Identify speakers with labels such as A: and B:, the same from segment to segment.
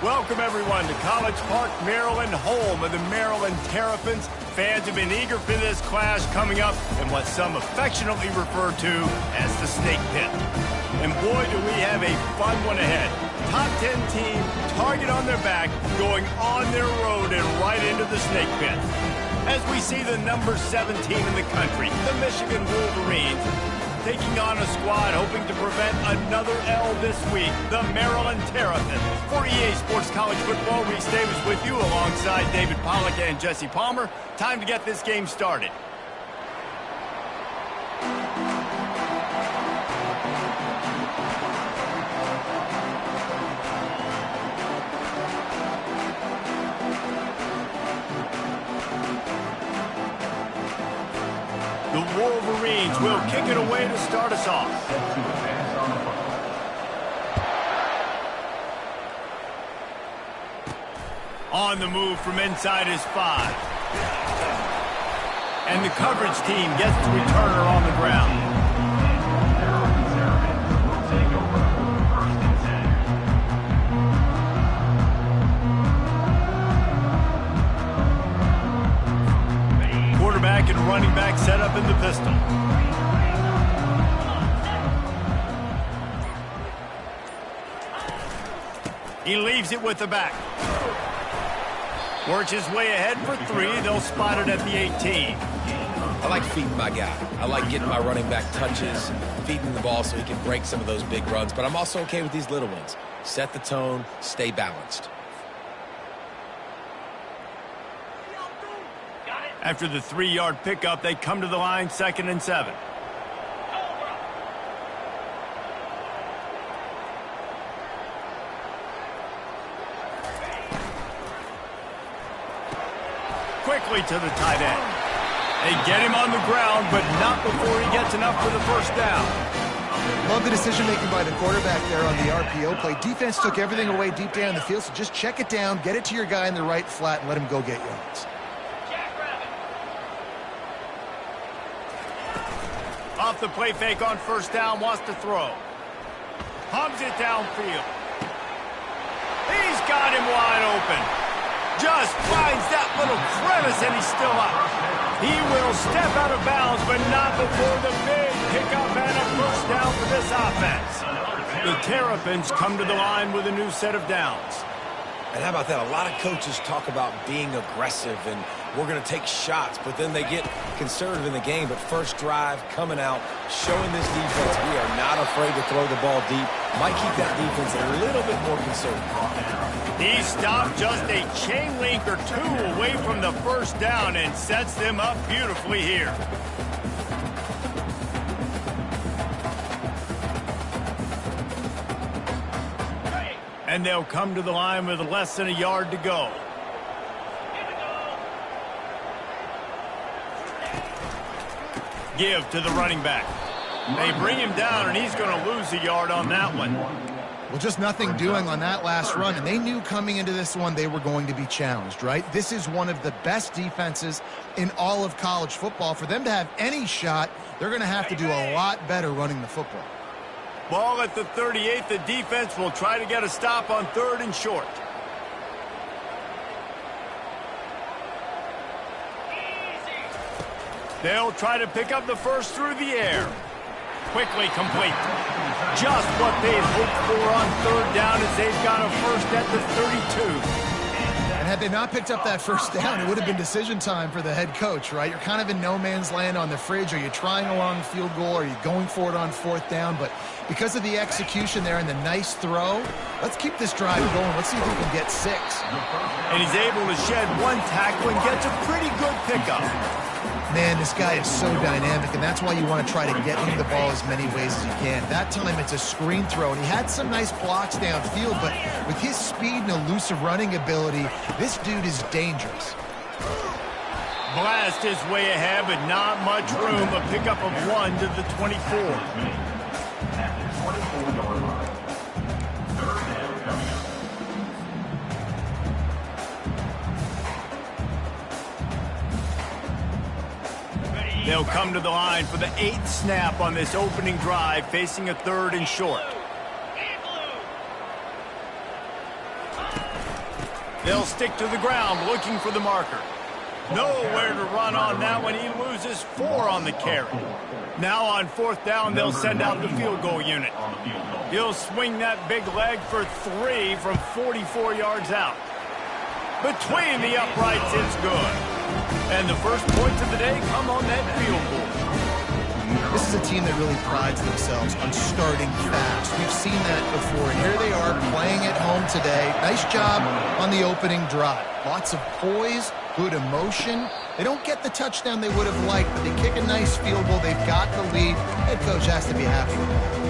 A: Welcome, everyone, to College Park, Maryland, home of the Maryland Terrapins. Fans have been eager for this clash coming up in what some affectionately refer to as the Snake Pit. And boy, do we have a fun one ahead. Top 10 team, target on their back, going on their road and right into the Snake Pit. As we see the number 7 team in the country, the Michigan Wolverines, taking on a squad hoping to prevent another L this week, the Maryland Terrapins. For EA Sports College Football, Reese Davis with you alongside David Pollack and Jesse Palmer. Time to get this game started. The Wolverines will kick it away to start us off. On the move from inside his 5. And the coverage team gets the returner on the ground. Quarterback and running back set up in the pistol. He leaves it with the back. Works his way ahead for 3. They'll spot it at the 18.
B: I like feeding my guy. I like getting my running back touches, feeding the ball so he can break some of those big runs. But I'm also okay with these little ones. Set the tone, stay balanced.
A: After the 3-yard pickup, they come to the line, 2nd and 7. Quickly to the tight end. They get him on the ground, but not before he gets enough for the first down.
C: Love the decision-making by the quarterback there on the RPO play. Defense took everything away deep down the field, so just check it down, get it to your guy in the right flat, and let him go get yards.
A: Off the play fake on first down, wants to throw. Hums it downfield. He's got him wide open. Just finds that little crevice, and he's still up. He will step out of bounds, but not before the big pickup and a first down for this offense. The Terrapins come to the line with a new set of downs.
B: And how about that? A lot of coaches talk about being aggressive and we're going to take shots, but then they get conservative in the game. But first drive, coming out, showing this defense we are not afraid to throw the ball deep. Might keep that defense a little bit more conservative.
A: He stopped just a chain link or 2 away from the first down and sets them up beautifully here. And they'll come to the line with less than a yard to go. Give to the running back. They bring him down, and he's going to lose a yard on that one.
C: Well, just nothing doing on that last run, and they knew coming into this one they were going to be challenged, right? This is one of the best defenses in all of college football. For them to have any shot, they're going to have to do a lot better running the football.
A: Ball at the 38. The defense will try to get a stop on 3rd and short. They'll try to pick up the first through the air. Quickly complete. Just what they'd hoped for on 3rd down as they've got a first at the 32.
C: And had they not picked up that first down, it would have been decision time for the head coach, right? You're kind of in no man's land on the fridge. Are you trying a long field goal? Are you going for it on 4th down? But because of the execution there and the nice throw, let's keep this drive going. Let's see if we can get 6.
A: And he's able to shed 1 tackle and gets a pretty good pickup.
C: Man, this guy is so dynamic, and that's why you want to try to get him the ball as many ways as you can. That time, it's a screen throw, and he had some nice blocks downfield, but with his speed and elusive running ability, this dude is dangerous.
A: Blast his way ahead, but not much room. A pickup of 1 to the 24. They'll come to the line for the 8th snap on this opening drive, facing a 3rd and short. They'll stick to the ground looking for the marker. Nowhere to run on that one. He loses 4 on the carry. Now on 4th down, they'll send out the field goal unit. He'll swing that big leg for 3 from 44 yards out. Between the uprights, it's good. And the first points of the day come on that field goal.
C: This is a team that really prides themselves on starting fast. We've seen that before, and here they are playing at home today. Nice job on the opening drive. Lots of poise, good emotion. They don't get the touchdown they would have liked, but they kick a nice field goal. They've got the lead. Head coach has to be happy with that.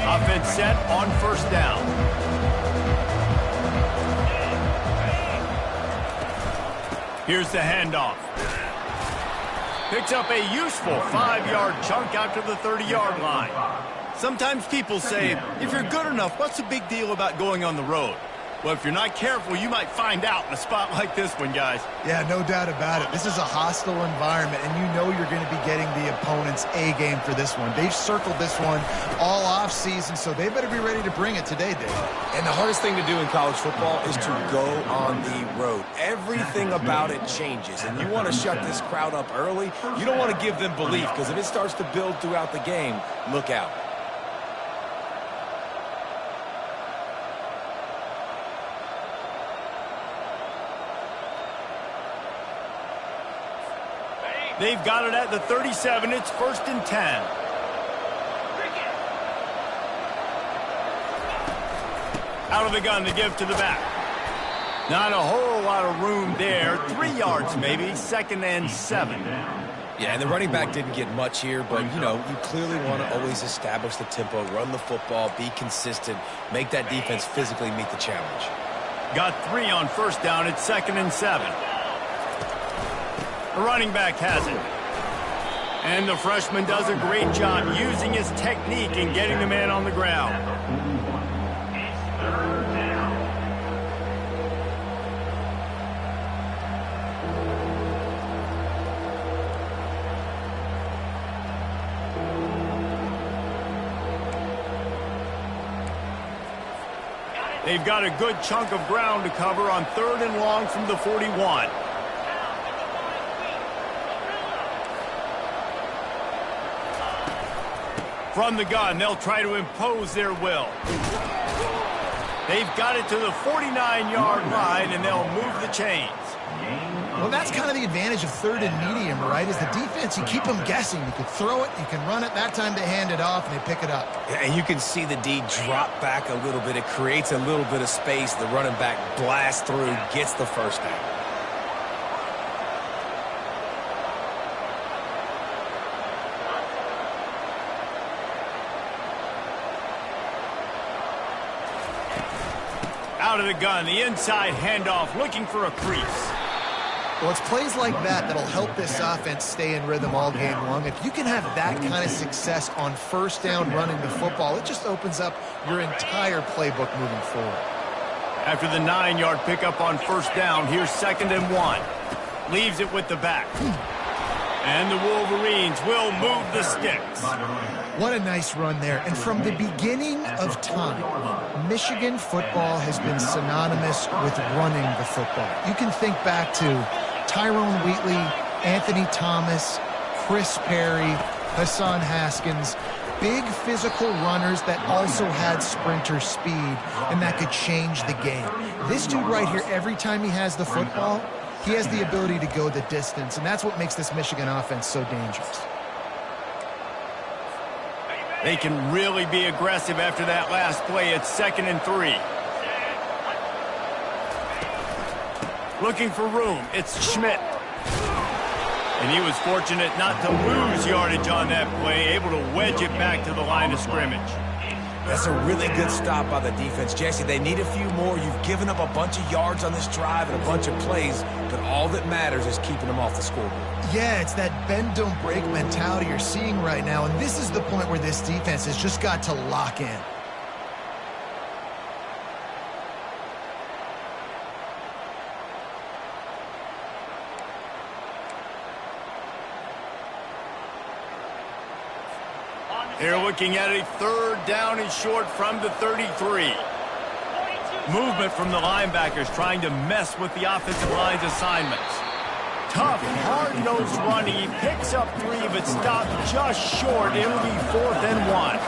A: Offense set on 1st down. Here's the handoff. Picks up a useful 5-yard chunk out to the 30-yard line. Sometimes people say, if you're good enough, what's the big deal about going on the road? Well, if you're not careful, you might find out in a spot like this one, guys.
C: Yeah, no doubt about it. This is a hostile environment, and you know you're going to be getting the opponent's A-game for this one. They've circled this one all off-season, so they better be ready to bring it today, Dave.
B: And the hardest thing to do in college football is to go on the road. Everything about it changes, and you want to shut this crowd up early. You don't want to give them belief, because if it starts to build throughout the game, look out.
A: They've got it at the 37. It's 1st and 10. Out of the gun to give to the back. Not a whole lot of room there. 3 yards maybe. 2nd and 7.
B: Yeah, and the running back didn't get much here, but, you know, you clearly want to always establish the tempo, run the football, be consistent, make that defense physically meet the challenge.
A: Got 3 on 1st down. It's 2nd and 7. The running back has it. And the freshman does a great job using his technique and getting the man on the ground. They've got a good chunk of ground to cover on 3rd and long from the 41. From the gun, they'll try to impose their will. They've got it to the 49-yard line, and they'll move the chains.
C: Well, that's kind of the advantage of 3rd and medium, right? Is the defense, you keep them guessing. You can throw it, you can run it. That time they hand it off, and they pick it up.
B: Yeah, and you can see the D drop back a little bit. It creates a little bit of space. The running back blasts through, gets the 1st down.
A: Out of the gun, the inside handoff, looking for a crease.
C: Well, it's plays like that that'll help this offense stay in rhythm all game long. If you can have that kind of success on 1st down running the football, it just opens up your entire playbook moving forward.
A: After the 9-yard pickup on 1st down, here's 2nd and 1. Leaves it with the back. And the Wolverines will move the sticks.
C: What a nice run there. And from the beginning of time, Michigan football has been synonymous with running the football. You can think back to Tyrone Wheatley, Anthony Thomas, Chris Perry, Hassan Haskins. Big physical runners that also had sprinter speed, and that could change the game. This dude right here, every time he has the football, he has the ability to go the distance, and that's what makes this Michigan offense so dangerous.
A: They can really be aggressive after that last play. It's 2nd and 3. Looking for room. It's Schmidt. And he was fortunate not to lose yardage on that play, able to wedge it back to the line of scrimmage.
B: That's a really good stop by the defense. Jesse, they need a few more. You've given up a bunch of yards on this drive and a bunch of plays, but all that matters is keeping them off the scoreboard.
C: Yeah, it's that bend, don't break mentality you're seeing right now, and this is the point where this defense has just got to lock in.
A: They're looking at a 3rd down and short from the 33. Movement from the linebackers trying to mess with the offensive line's assignments. Tough, hard-nosed running. He picks up 3, but stopped just short. It'll be 4th and 1.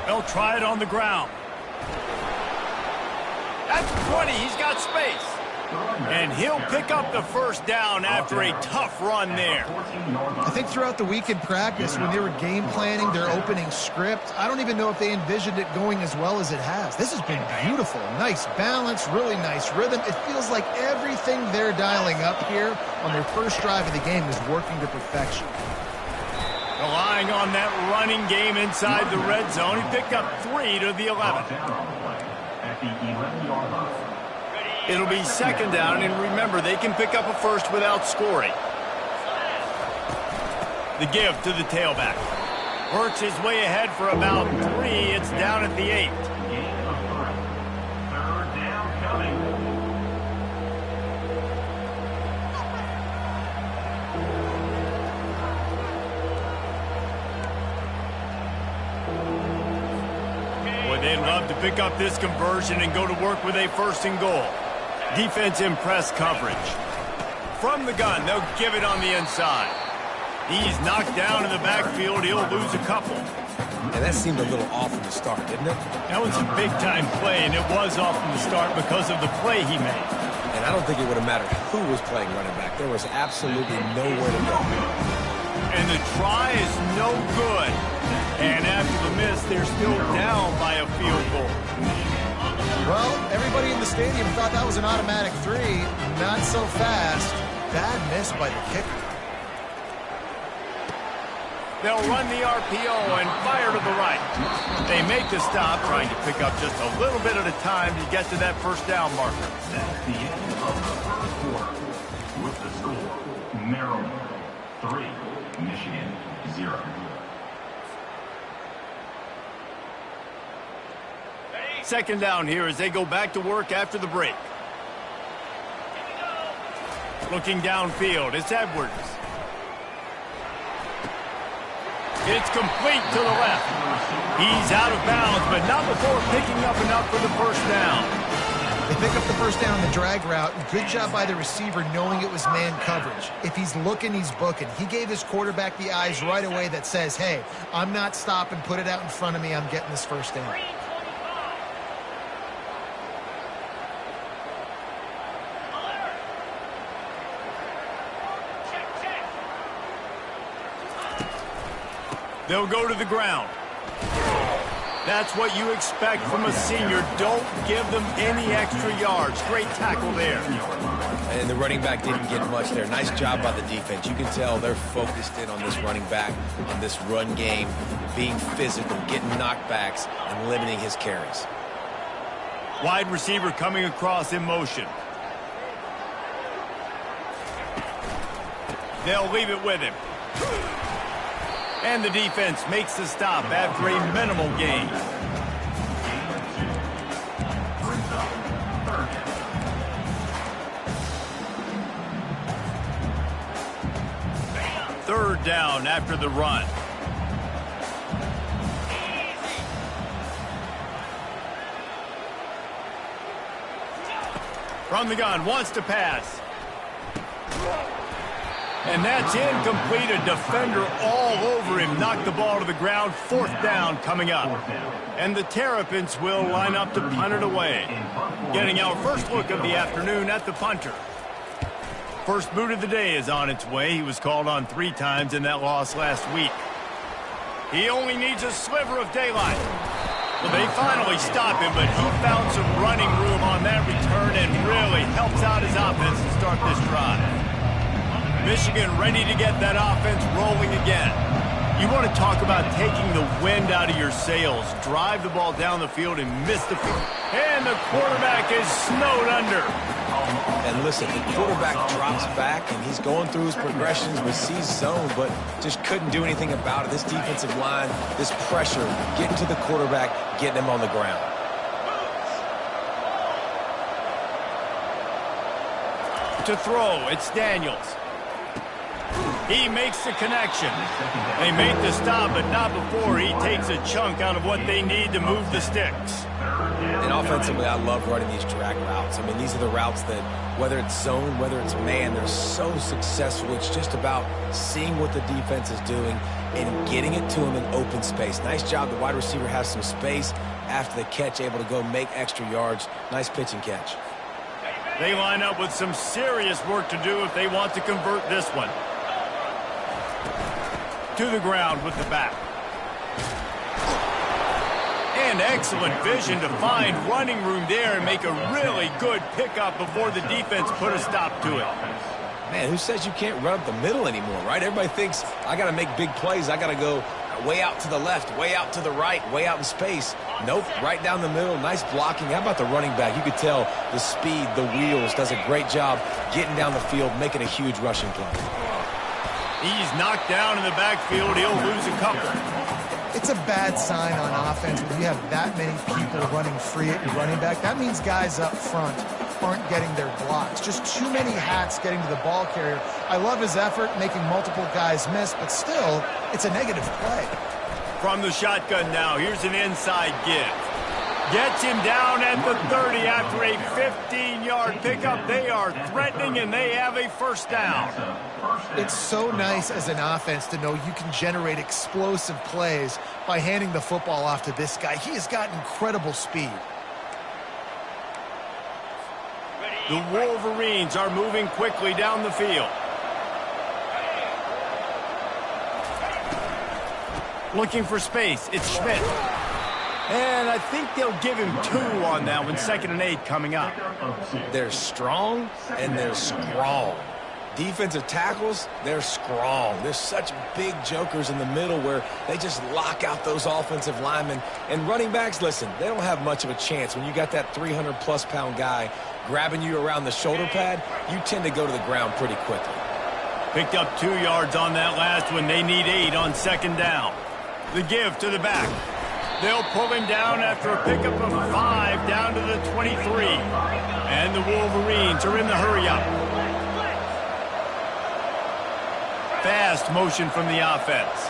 A: They'll try it on the ground. That's 20. He's got space. And he'll pick up the 1st down after a tough run there.
C: I think throughout the week in practice, when they were game planning their opening script, I don't even know if they envisioned it going as well as it has. This has been beautiful. Nice balance, really nice rhythm. It feels like everything they're dialing up here on their first drive of the game is working to perfection.
A: Relying on that running game inside the red zone. He picked up 3 to the 11. It'll be 2nd down, and remember, they can pick up a 1st without scoring. The give to the tailback. Works his way ahead for about 3. It's down at the 8. Boy, they'd love to pick up this conversion and go to work with a 1st and goal. Defense in press coverage. From the gun, they'll give it on the inside. He's knocked down in the backfield. He'll lose a couple.
B: And that seemed a little off from the start, didn't it?
A: That was a big-time play, and it was off from the start because of the play he made.
B: And I don't think it would have mattered who was playing running back. There was absolutely nowhere to go.
A: And the try is no good. And after the miss, they're still down by a field goal.
C: Well, everybody in the stadium thought that was an automatic 3. Not so fast. Bad miss by the kicker.
A: They'll run the RPO and fire to the right. They make the stop, trying to pick up just a little bit at a time to get to that 1st down marker.
D: That's the end of the 1st quarter. With the score, Maryland 3, Michigan 0.
A: 2nd down here as they go back to work after the break. Looking downfield, it's Edwards. It's complete to the left. He's out of bounds, but not before picking up enough for the 1st down.
C: They pick up the 1st down on the drag route. Good job by the receiver knowing it was man coverage. If he's looking, he's booking. He gave his quarterback the eyes right away that says, hey, I'm not stopping, put it out in front of me, I'm getting this 1st down.
A: They'll go to the ground. That's what you expect from a senior. Don't give them any extra yards. Great tackle there.
B: And the running back didn't get much there. Nice job by the defense. You can tell they're focused in on this running back, on this run game, being physical, getting knockbacks, and limiting his carries.
A: Wide receiver coming across in motion. They'll leave it with him. And the defense makes the stop after a minimal gain. Third down after the run. From the gun, wants to pass. And that's incomplete. A defender all over him. Knocked the ball to the ground. 4th down coming up. And the Terrapins will line up to punt it away. Getting our first look of the afternoon at the punter. First boot of the day is on its way. He was called on 3 times in that loss last week. He only needs a sliver of daylight. Well, they finally stop him, but he found some running room on that return and really helps out his offense to start this drive. Michigan ready to get that offense rolling again. You want to talk about taking the wind out of your sails. Drive the ball down the field and miss the field. And the quarterback is snowed under.
B: And listen, the quarterback drops back, and he's going through his progressions with C zone, but just couldn't do anything about it. This defensive line, this pressure, getting to the quarterback, getting him on the ground.
A: To throw, it's Daniels. He makes the connection. They make the stop, but not before he takes a chunk out of what they need to move the sticks.
B: And offensively, I love running these drag routes. I mean, these are the routes that, whether it's zone, whether it's man, they're so successful. It's just about seeing what the defense is doing and getting it to him in open space. Nice job. The wide receiver has some space after the catch, able to go make extra yards. Nice pitch and catch.
A: They line up with some serious work to do if they want to convert this one. To the ground with the back. And excellent vision to find running room there and make a really good pickup before the defense put a stop to it.
B: Man, who says you can't run up the middle anymore, right? Everybody thinks I got to make big plays. I got to go way out to the left, way out to the right, way out in space. Nope, right down the middle. Nice blocking. How about the running back? You could tell the speed, the wheels, does a great job getting down the field, making a huge rushing play.
A: He's knocked down in the backfield. He'll lose a couple.
C: It's a bad sign on offense when you have that many people running free at your running back. That means guys up front aren't getting their blocks. Just too many hats getting to the ball carrier. I love his effort, making multiple guys miss, but still, it's a negative play.
A: From the shotgun now, here's an inside give. Gets him down at the 30 after a 15-yard pickup. They are threatening, and they have a first down.
C: It's so nice as an offense to know you can generate explosive plays by handing the football off to this guy. He has got incredible speed.
A: The Wolverines are moving quickly down the field. Looking for space. It's Schmidt. And I think they'll give him 2 on that one. 2nd and 8 coming up.
B: They're strong and they're strong. Defensive tackles, they're strong. There's such big jokers in the middle where they just lock out those offensive linemen. And running backs, listen, they don't have much of a chance. When you got that 300-plus pound guy grabbing you around the shoulder pad, you tend to go to the ground pretty quickly.
A: Picked up 2 yards on that last one. They need 8 on 2nd down. The give to the back. They'll pull him down after a pickup of 5 down to the 23. And the Wolverines are in the hurry-up. Fast motion from the offense.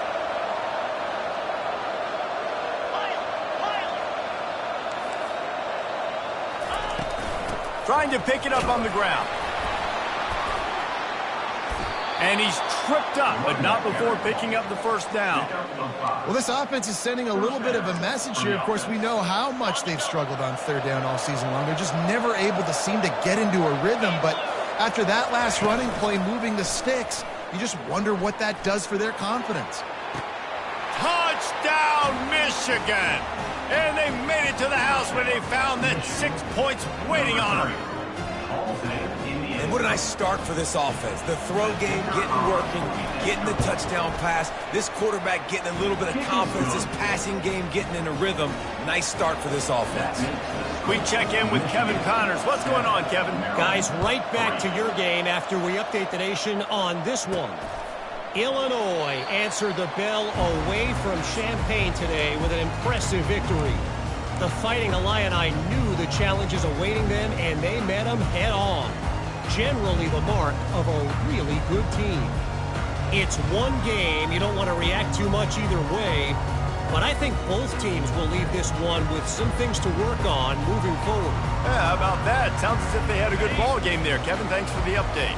A: Trying to pick it up on the ground. And he's tripped up, but not before picking up the first down.
C: Well, this offense is sending a little bit of a message here. Of course, we know how much they've struggled on 3rd down all season long. They're just never able to seem to get into a rhythm. But after that last running play, moving the sticks, you just wonder what that does for their confidence.
A: Touchdown, Michigan! And they made it to the house where they found that 6 points waiting on them.
B: And what a nice start for this offense. The throw game getting working, getting the touchdown pass. This quarterback getting a little bit of confidence. This passing game getting in a rhythm. Nice start for this offense.
A: We check in with Kevin Connors. What's going on, Kevin?
E: Guys, right back to your game after we update the nation on this one. Illinois answered the bell away from Champaign today with an impressive victory. The Fighting Illini knew the challenges awaiting them, and they met them head-on. Generally the mark of a really good team. It's one game. You don't want to react too much either way, but I think both teams will leave this one with some things to work on moving forward.
A: Yeah, how about that? Sounds as if they had a good ball game there. Kevin, thanks for the update.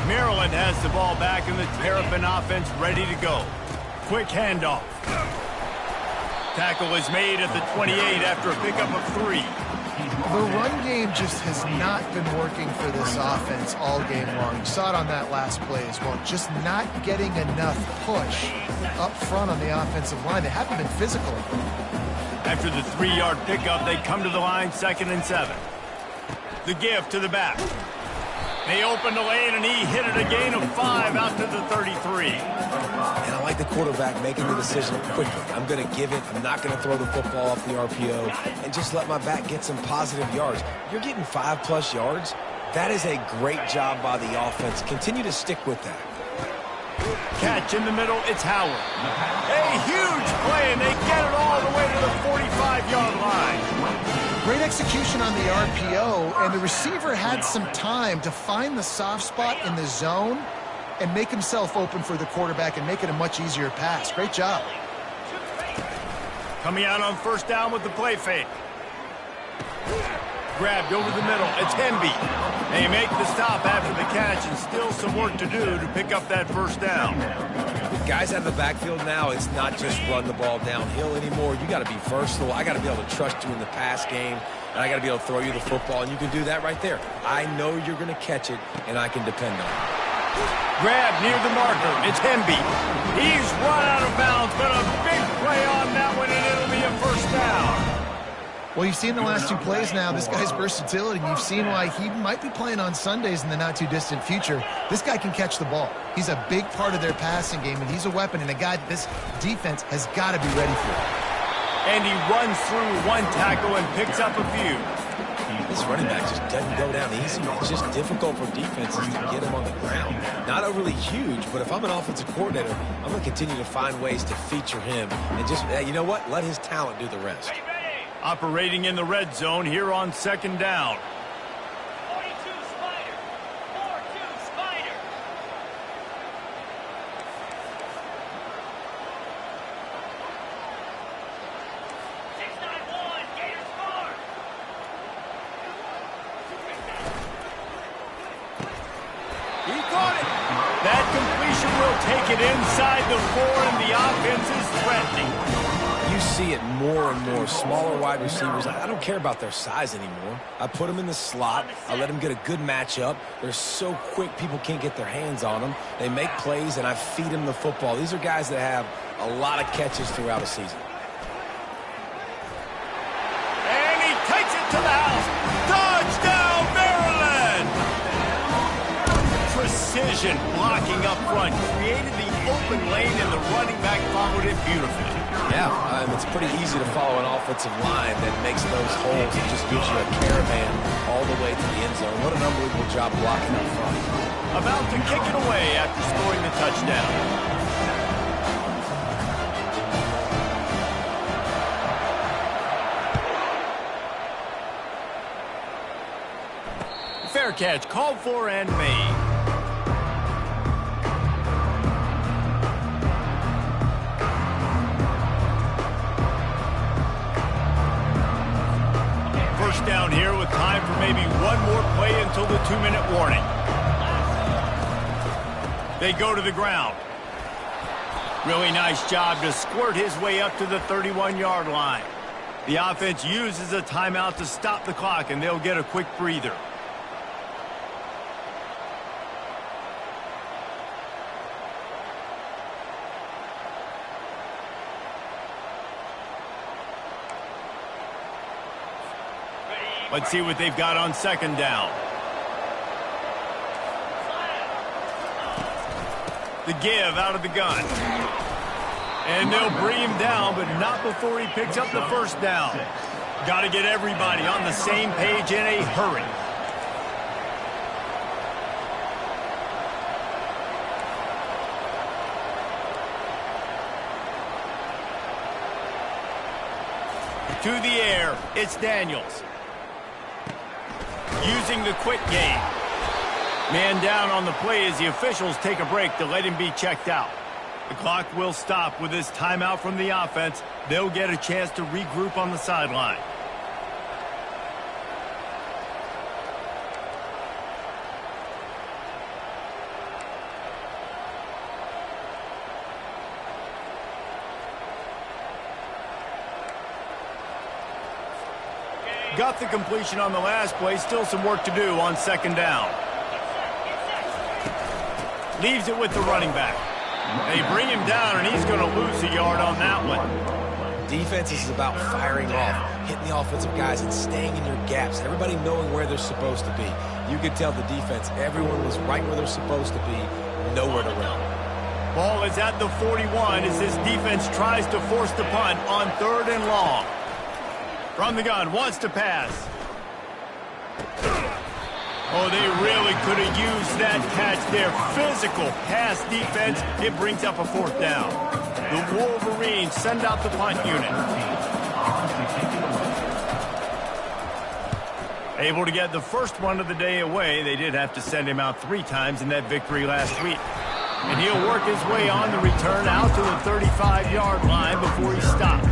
A: Maryland has the ball back in the Terrapin offense ready to go. Quick handoff. Tackle is made at the 28 after a pickup of 3.
C: The run game just has not been working for this offense all game long. You saw it on that last play as well. Just not getting enough push up front on the offensive line. They haven't been physical.
A: After the 3-yard pickup, they come to the line 2nd and 7. The give to the back. They opened the lane, and he hit it a gain of 5 out to the 33.
B: And I like the quarterback making the decision quickly. I'm going to give it. I'm not going to throw the football off the RPO and just let my back get some positive yards. You're getting 5+ yards. That is a great job by the offense. Continue to stick with that.
A: Catch in the middle. It's Howard. A huge play, and they get it all the way to the 45-yard line.
C: Great execution on the RPO, and the receiver had some time to find the soft spot in the zone and make himself open for the quarterback and make it a much easier pass. Great job.
A: Coming out on first down with the play fake. Grabbed over the middle. It's Hemby. They make the stop after the catch, and still some work to do to pick up that first down.
B: With guys out of the backfield now, it's not just run the ball downhill anymore. You got to be versatile. I got to be able to trust you in the pass game, and I got to be able to throw you the football, and you can do that right there. I know you're going to catch it, and I can depend on it.
A: Grab near the marker. It's Hemby. He's run out of bounds, but a big play on that one, and it'll be a first down.
C: Well, you've seen the last two plays now. This guy's versatility. You've seen why he might be playing on Sundays in the not-too-distant future. This guy can catch the ball. He's a big part of their passing game, and he's a weapon and a guy that this defense has got to be ready for.
A: And he runs through one tackle and picks up a few.
B: This running back just doesn't go down easy. It's just difficult for defenses to get him on the ground. Not overly huge, but if I'm an offensive coordinator, I'm going to continue to find ways to feature him. And just, you know what? Let his talent do the rest.
A: Operating in the red zone here on second down.
F: 42 Spider. 4-2 Spider. Gators Farm.
A: He caught it. That completion will take it inside the 4, and the offense is threatening.
B: You see it more and more. Smaller wide receivers, I don't care about their size anymore. I put them in the slot. I let them get a good matchup. They're so quick, people can't get their hands on them. They make plays, and I feed them the football. These are guys that have a lot of catches throughout a season.
A: And he takes it to the house. Touchdown, Maryland! Precision blocking up front. Created the open lane, and the running back followed it beautifully.
B: Yeah, it's pretty easy to follow an offensive line that makes those holes and just gives you a caravan all the way to the end zone. What an unbelievable job blocking up front.
A: About to kick it away after scoring the touchdown. Fair catch called for and made. First down here with time for maybe one more play until the 2-minute warning. They go to the ground. Really nice job to squirt his way up to the 31-yard line. The offense uses a timeout to stop the clock, and they'll get a quick breather. Let's see what they've got on second down. The give out of the gun. And they'll bring him down, but not before he picks up the first down. Got to get everybody on the same page in a hurry. To the air, it's Daniels. Using the quick game. Man down on the play as the officials take a break to let him be checked out. The clock will stop with this timeout from the offense. They'll get a chance to regroup on the sideline. Got the completion on the last play. Still some work to do on second down. Leaves it with the running back. They bring him down, and he's going to lose a yard on that one.
B: Defense is about firing off, hitting the offensive guys, and staying in your gaps. Everybody knowing where they're supposed to be. You could tell the defense, everyone was right where they're supposed to be, nowhere to run.
A: Ball is at the 41 as this defense tries to force the punt on 3rd and long. From the gun, wants to pass. Oh, they really could have used that catch there. Physical pass defense. It brings up a 4th down. The Wolverines send out the punt unit. Able to get the first one of the day away. They did have to send him out 3 times in that victory last week. And he'll work his way on the return out to the 35-yard line before he stops.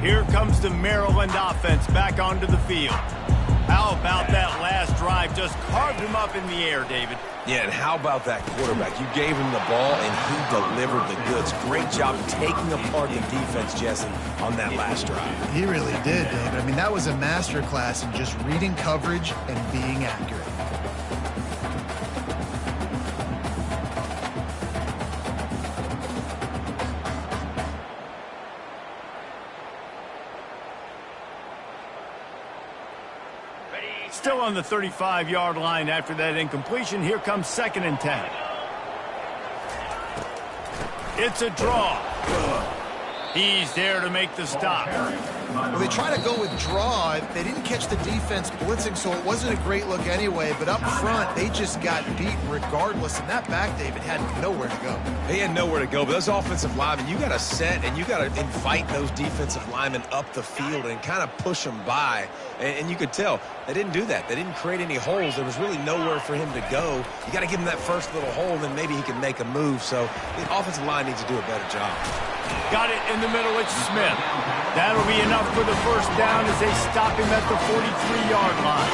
A: Here comes the Maryland offense back onto the field. How about that last drive? Just carved him up in the air, David.
B: Yeah, and how about that quarterback? You gave him the ball, and he delivered the goods. Great job taking apart the defense, Jesse, on that last drive.
C: He really did, David. I mean, that was a masterclass in just reading coverage and being accurate.
A: Still on the 35-yard line after that incompletion. Here comes 2nd and 10. It's a draw. He's there to make the stop.
C: Well, they try to go with draw. They didn't catch the defense blitzing, so it wasn't a great look anyway. But up front, they just got beat regardless. And that back, David, had nowhere to go.
B: They had nowhere to go, but those offensive linemen, you got to set and you got to invite those defensive linemen up the field and kind of push them by. And you could tell they didn't do that. They didn't create any holes. There was really nowhere for him to go. You got to give him that first little hole, and then maybe he can make a move. So the offensive line needs to do a better job.
A: Got it in the middle. It's Smith. That'll be enough for the first down as they stop him at the 43-yard line.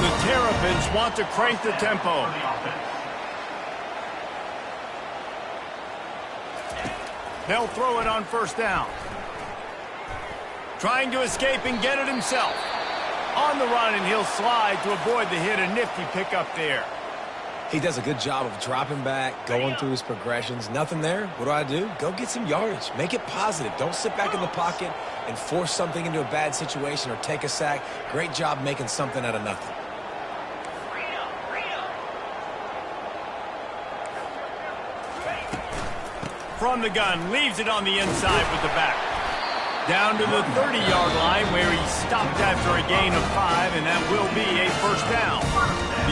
A: The Terrapins want to crank the tempo. They'll throw it on first down. Trying to escape and get it himself. On the run, and he'll slide to avoid the hit. A nifty pickup there.
B: He does a good job of dropping back, going through his progressions. Nothing there. What do? Go get some yardage. Make it positive. Don't sit back in the pocket and force something into a bad situation or take a sack. Great job making something out of nothing.
A: From the gun, leaves it on the inside with the back. Down to the 30-yard line where he stopped after a gain of 5, and that will be a first down.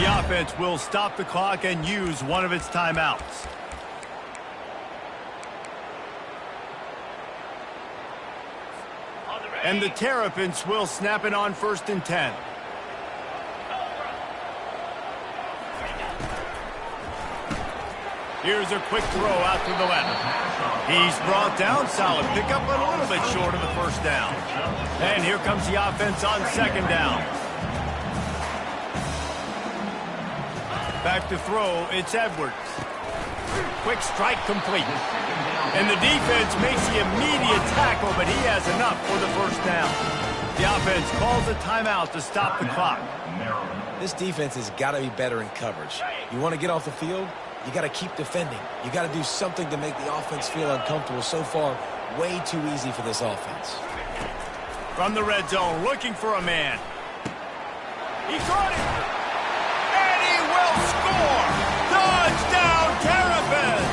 A: The offense will stop the clock and use one of its timeouts. And the Terrapins will snap it on 1st and 10. Here's a quick throw out to the left. He's brought down. Solid pickup, but a little bit short of the first down. And here comes the offense on 2nd down. Back to throw. It's Edwards. Quick strike complete. And the defense makes the immediate tackle, but he has enough for the first down. The offense calls a timeout to stop the clock.
B: This defense has got to be better in coverage. You want to get off the field? You got to keep defending. You got to do something to make the offense feel uncomfortable. So far, way too easy for this offense.
A: From the red zone, looking for a man. He caught it! And he will score! Touchdown, Terrapins!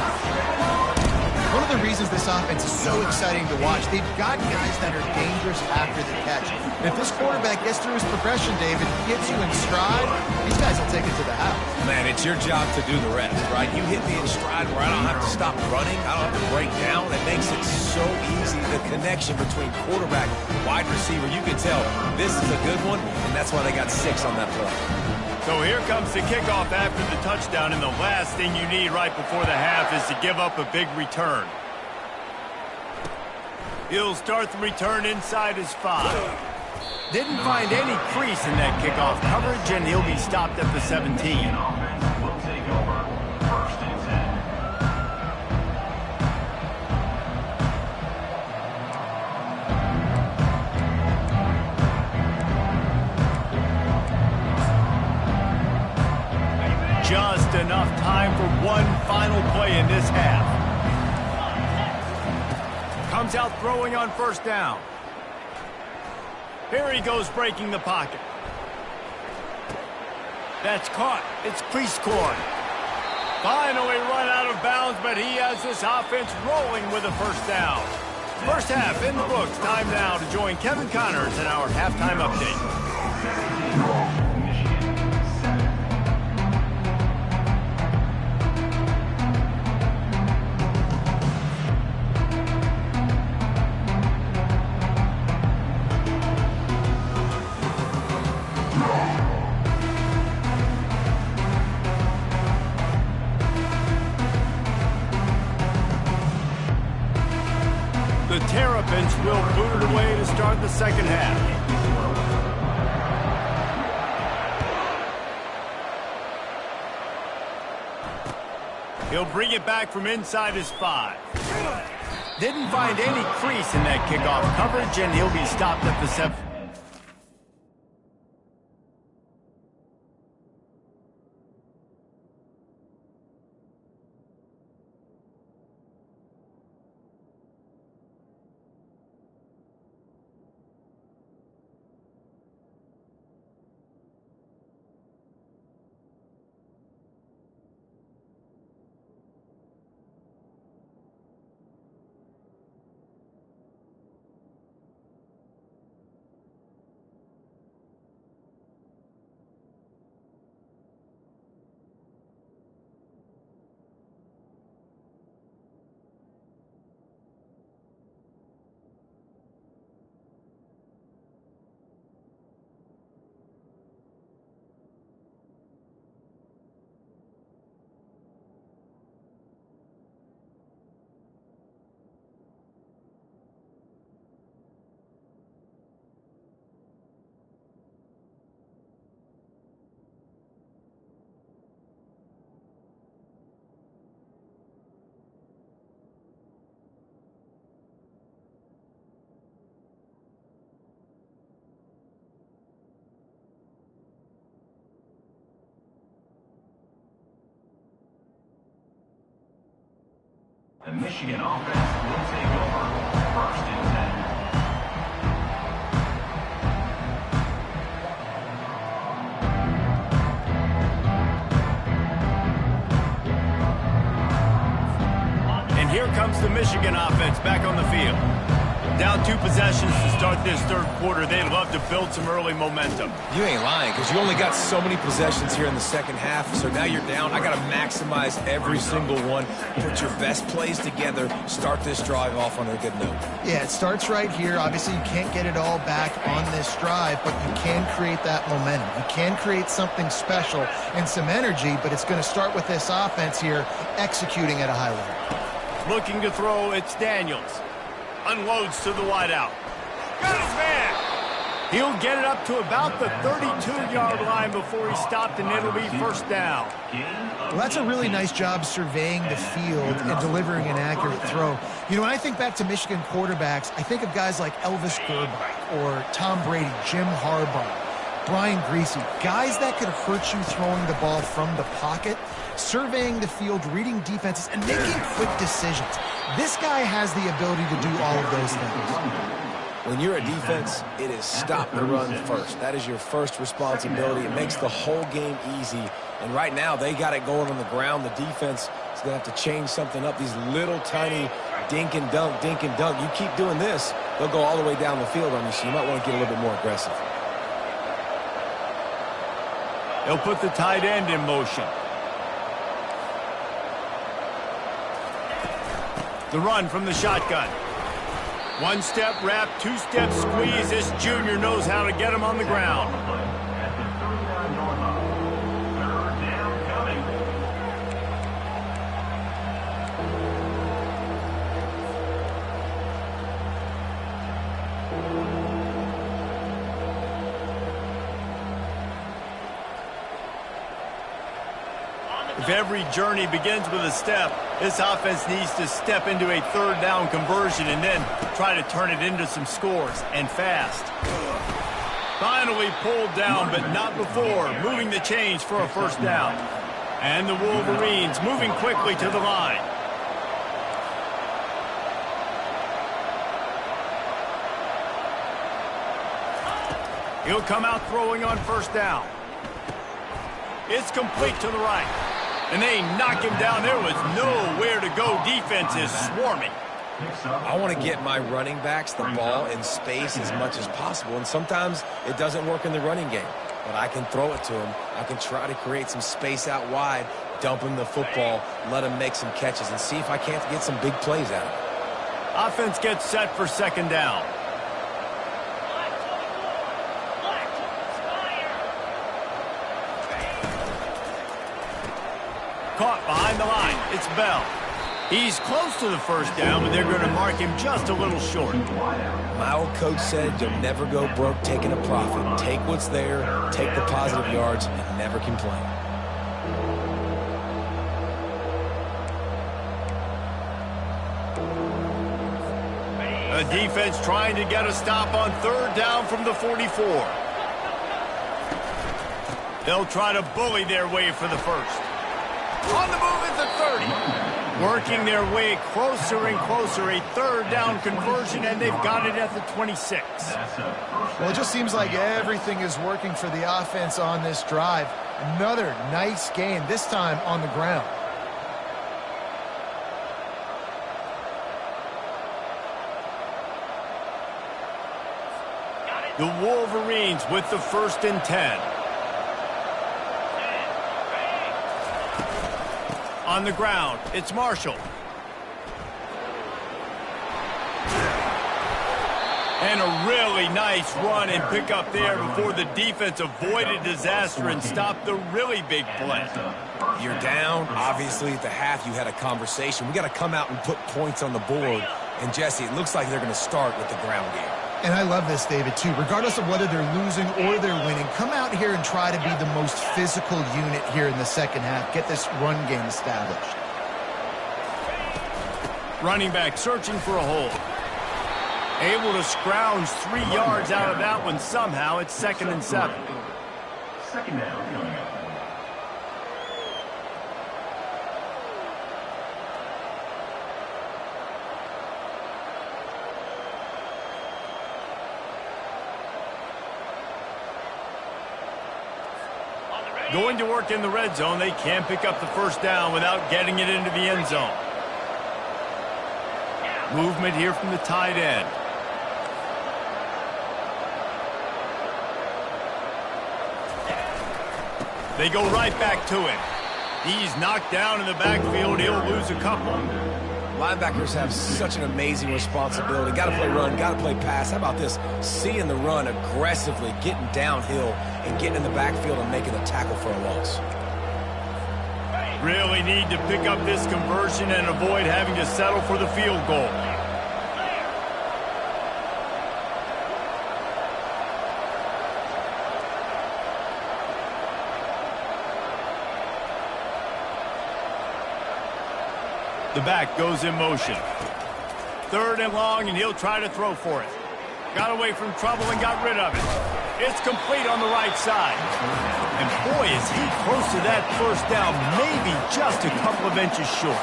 C: One of the reasons this offense is so exciting to watch, they've got guys that are dangerous after the catch. And if this quarterback gets through his progression, David, gets you in stride, these guys will take it to the house.
B: Man, it's your job to do the rest, right? You hit me in stride where I don't have to stop running. I don't have to break down. It makes it so easy, the connection between quarterback and wide receiver. You can tell this is a good one, and that's why they got 6 on that play.
A: So here comes the kickoff after the touchdown, and the last thing you need right before the half is to give up a big return. He'll start the return inside his 5. Didn't find any crease in that kickoff coverage, and he'll be stopped at the 17.
D: Will take over 1st and 10.
A: Just enough time for one final play in this half. Comes out throwing on first down. Here he goes breaking the pocket. That's caught. It's Priestcorn. Finally run out of bounds, but he has this offense rolling with a first down. First half in the books. Time now to join Kevin Connors in our halftime update. offense will boot it away to start the second half. He'll bring it back from inside his 5. Didn't find any crease in that kickoff coverage, and he'll be stopped at the 7.
D: The Michigan offense will take over. First and 10.
A: And here comes the Michigan offense back on the field. Down 2 possessions to start this third quarter. They'd love to build some early momentum.
B: You ain't lying, because you only got so many possessions here in the second half, so now you're down. I got to maximize every single one. Put your best plays together. Start this drive off on a good note.
C: Yeah, it starts right here. Obviously, you can't get it all back on this drive, but you can create that momentum. You can create something special and some energy, but it's going to start with this offense here executing at a high level.
A: Looking to throw, it's Daniels. Unloads to the wideout. Got his man. He'll get it up to about the 32-yard line before he's stopped, and it'll be first down.
C: Well, that's a really nice job surveying the field and delivering an accurate throw. You know, when I think back to Michigan quarterbacks, I think of guys like Elvis Grbac or Tom Brady, Jim Harbaugh, Brian Griese, guys that could hurt you throwing the ball from the pocket, surveying the field, reading defenses, and making quick decisions. This guy has the ability to do all of those things.
B: When you're a defense, it is stop the run first. That is your first responsibility. It makes the whole game easy. And right now, they got it going on the ground. The defense is going to have to change something up. These little tiny dink and dunk, dink and dunk. You keep doing this, they'll go all the way down the field on you, so you might want to get a little bit more aggressive.
A: They'll put the tight end in motion. The run from the shotgun. 1-step wrap, 2-step squeeze. This junior knows how to get him on the ground.
D: At the 39-yard line. Third down coming.
A: If every journey begins with a step, this offense needs to step into a third down conversion and then try to turn it into some scores, and fast. Finally pulled down, but not before, moving the chains for a first down. And the Wolverines moving quickly to the line. He'll come out throwing on first down. It's complete to the right. And they knock him down. There was nowhere to go. Defense is swarming.
B: I want to get my running backs the ball in space as much as possible, and sometimes it doesn't work in the running game. But I can throw it to him. I can try to create some space out wide, dump him the football, let him make some catches, and see if I can't get some big plays out of it.
A: Offense gets set for second down. Caught behind the line. It's Bell. He's close to the first down, but they're going to mark him just a little short.
B: My old coach said you'll never go broke taking a profit. Take what's there, take the positive yards, and never complain.
A: A defense trying to get a stop on third down from the 44. They'll try to bully their way for the first. On the move at the 30. Working their way closer and closer. A third down conversion, and they've got it at the 26.
C: Well, it just seems like everything is working for the offense on this drive. Another nice game, this time on the ground.
A: The Wolverines with the 1st and 10. On the ground, it's Marshall. And a really nice run and pick up there before the defense avoided disaster and stopped the really big play.
B: You're down. Obviously, at the half, you had a conversation. We got to come out and put points on the board. And, Jesse, it looks like they're going to start with the ground game.
C: And I love this, David, too. Regardless of whether they're losing or they're winning, come out here and try to be the most physical unit here in the second half. Get this run game established.
A: Running back searching for a hole. Able to scrounge 3 yards out of that one somehow. It's 2nd and 7.
D: Second down coming up.
A: Going to work in the red zone. They can't pick up the first down without getting it into the end zone. Movement here from the tight end. They go right back to him. He's knocked down in the backfield. He'll lose a couple.
B: Linebackers have such an amazing responsibility. Got to play run, got to play pass. How about this? Seeing the run aggressively, getting downhill, and getting in the backfield and making a tackle for a loss.
A: Really need to pick up this conversion and avoid having to settle for the field goal. The back goes in motion. 3rd and long, and he'll try to throw for it. Got away from trouble and got rid of it. It's complete on the right side. And boy, is he close to that first down, maybe just a couple of inches short.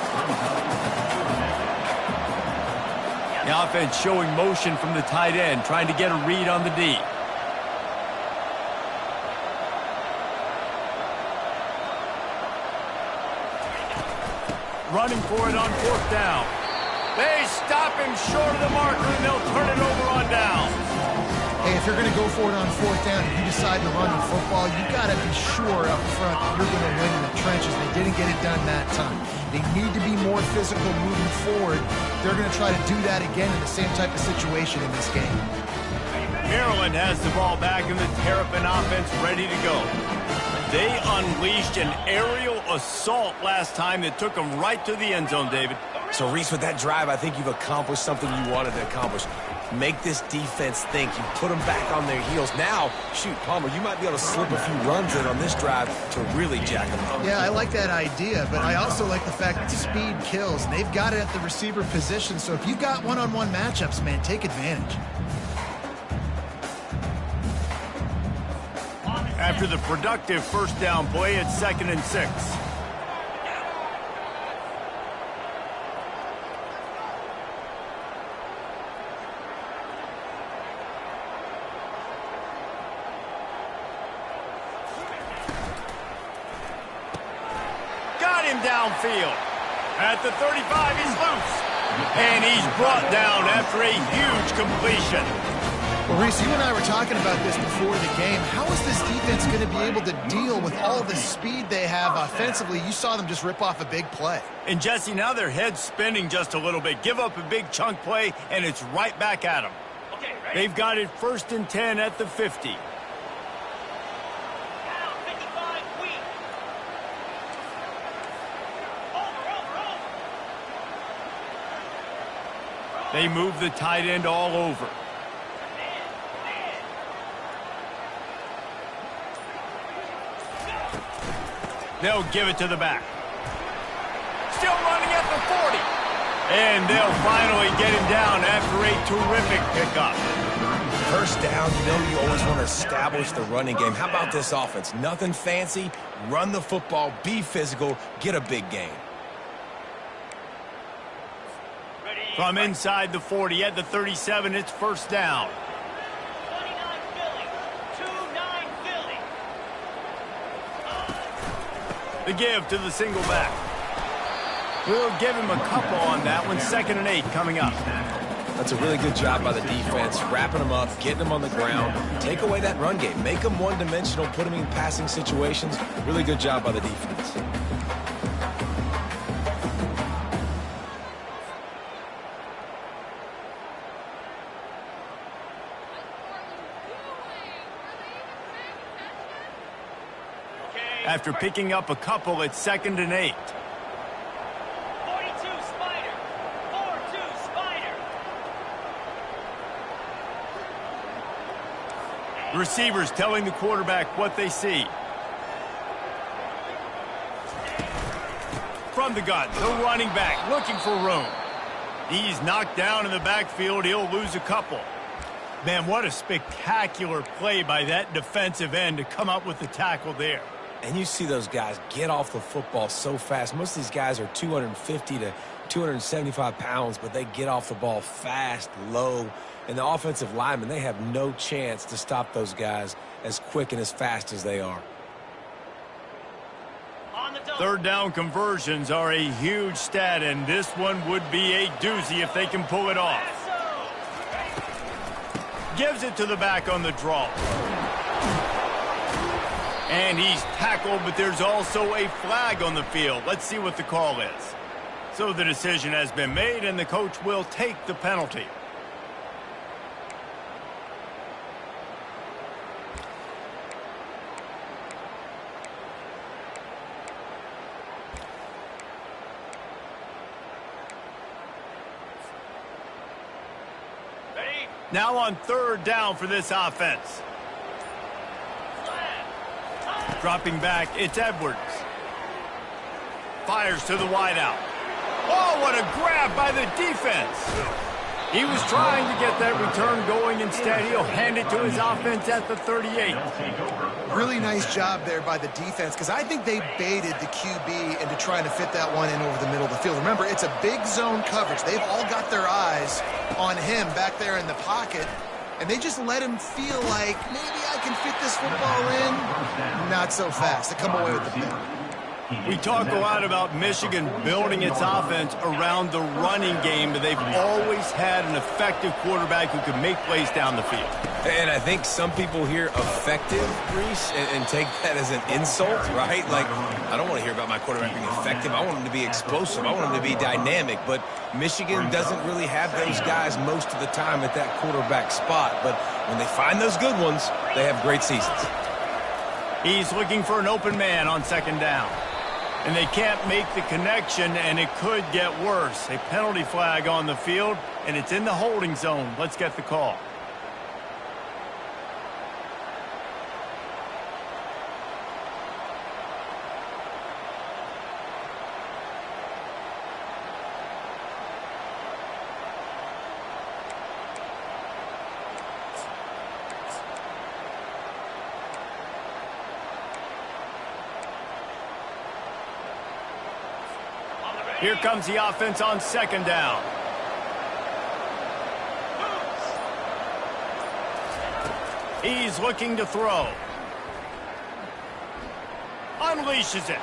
A: The offense showing motion from the tight end, trying to get a read on the D. Running for it on 4th down. They stop him short of the marker, and they'll turn it over on down.
C: Hey, if you're going to go for it on 4th down and you decide to run the football, you got to be sure up front that you're going to win in the trenches. They didn't get it done that time. They need to be more physical moving forward. They're going to try to do that again in the same type of situation in this game.
A: Maryland has the ball back, and the Terrapin offense ready to go. They unleashed an aerial assault last time that took them right to the end zone, David.
B: So, Reese, with that drive, I think you've accomplished something you wanted to accomplish. Make this defense think. You put them back on their heels. Now, shoot, Palmer, you might be able to slip a few runs in on this drive to really jack them up.
C: Yeah, I like that idea, but I also like the fact that speed kills. And they've got it at the receiver position, so if you've got one-on-one matchups, man, take advantage.
A: After the productive first down play, it's 2nd and 6. Got him downfield. At the 35, he's loose. And he's brought down after a huge completion.
C: Well, Reese, you and I were talking about this before the game. How is this defense going to be able to deal with all the speed they have offensively? You saw them just rip off a big play.
A: And, Jesse, now their head's spinning just a little bit. Give up a big chunk play, and it's right back at them.
F: Okay, ready?
A: They've got it 1st and 10 at the 50.
F: Down 55, weak. Over.
A: They move the tight end all over. They'll give it to the back. Still running at the 40. And they'll finally get him down after a terrific pickup.
B: First down, you always want to establish the running game. How about this offense? Nothing fancy. Run the football, be physical, get a big gain.
A: From inside the 40 at the 37, it's first down.
F: 29 Philly. 2-9 Philly.
A: The give to the single back. We'll give him a couple on that one. 2nd and 8 coming up.
B: That's a really good job by the defense, wrapping them up, getting them on the ground. Take away that run game. Make them one-dimensional, put them in passing situations. Really good job by the defense.
A: After picking up a couple, it's 2nd and 8.
F: 42 Spider. 4-2 Spider.
A: Receivers telling the quarterback what they see. From the gun, the running back looking for room. He's knocked down in the backfield. He'll lose a couple. Man, what a spectacular play by that defensive end to come up with the tackle there.
B: And you see those guys get off the football so fast. Most of these guys are 250 to 275 pounds, but they get off the ball fast, low. And the offensive linemen, they have no chance to stop those guys as quick and as fast as they are.
F: On the double.
A: 3rd down conversions are a huge stat, and this one would be a doozy if they can pull it off. Gives it to the back on the draw. And he's tackled, but there's also a flag on the field. Let's see what the call is. So the decision has been made, and the coach will take the penalty.
F: Ready?
A: Now on 3rd down for this offense. Dropping back, it's Edwards. Fires to the wideout. Oh, what a grab by the defense. He was trying to get that return going. Instead, he'll hand it to his offense at the 38.
C: Really nice job there by the defense, because I think they baited the QB into trying to fit that one in over the middle of the field. Remember, it's a big zone coverage. They've all got their eyes on him back there in the pocket. And they just let him feel like, maybe I can fit this football in. Not so fast. They come away with the pick.
A: We talk a lot about Michigan building its offense around the running game, but they've always had an effective quarterback who can make plays down the field.
B: And I think some people hear effective, Reese, and take that as an insult, right? Like, I don't want to hear about my quarterback being effective. I want him to be explosive. I want him to be dynamic. But Michigan doesn't really have those guys most of the time at that quarterback spot. But when they find those good ones, they have great seasons.
A: He's looking for an open man on 2nd down. And they can't make the connection, and it could get worse. A penalty flag on the field, and it's in the holding zone. Let's get the call. Here comes the offense on 2nd down. He's looking to throw. Unleashes it.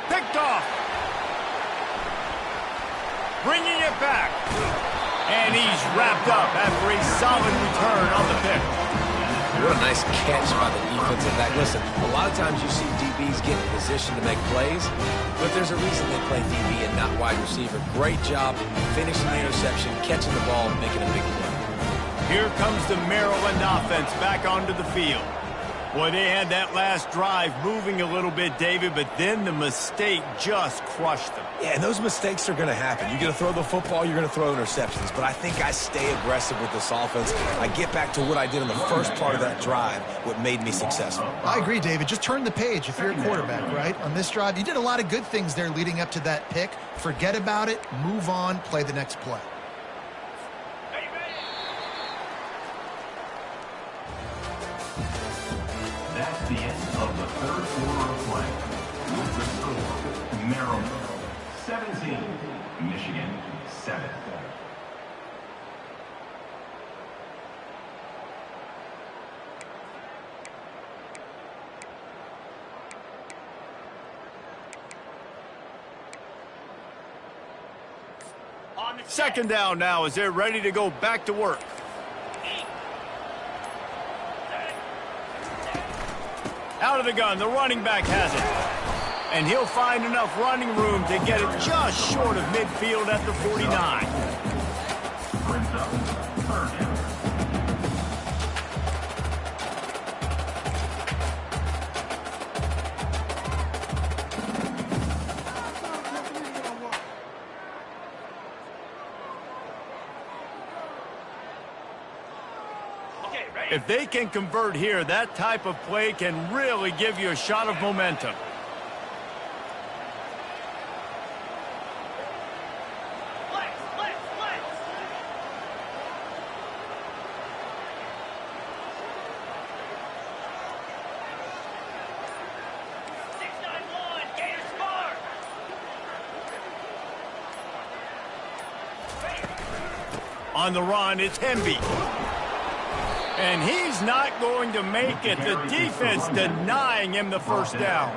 A: Picked off. Bringing it back. And he's wrapped up after a solid return on the pick.
B: What a nice catch by the defensive back. Listen, a lot of times you see DBs get in position to make plays, but there's a reason they play DB and not wide receiver. Great job finishing the interception, catching the ball, making a big play.
A: Here comes the Maryland offense back onto the field. Boy, they had that last drive moving a little bit, David, but then the mistake just crushed them.
B: Yeah, and those mistakes are going to happen. You're going to throw the football, you're going to throw interceptions. But I think I stay aggressive with this offense. I get back to what I did in the first part of that drive, what made me successful.
C: I agree, David. Just turn the page if you're a quarterback, right? On this drive, you did a lot of good things there leading up to that pick. Forget about it, move on, play the next play.
D: That's the end of the third quarter of play. With the score, Maryland 17, Michigan 7.
A: Second down now as they're ready to go back to work. Out of the gun, the running back has it. And he'll find enough running room to get it just short of midfield at the 49.
D: Brings up third down.
A: If they can convert here, that type of play can really give you a shot of momentum.
F: Flex, flex, flex. 691, Gator Smart.
A: On the run, it's Hemby. And he's not going to make it. The defense denying him the first down.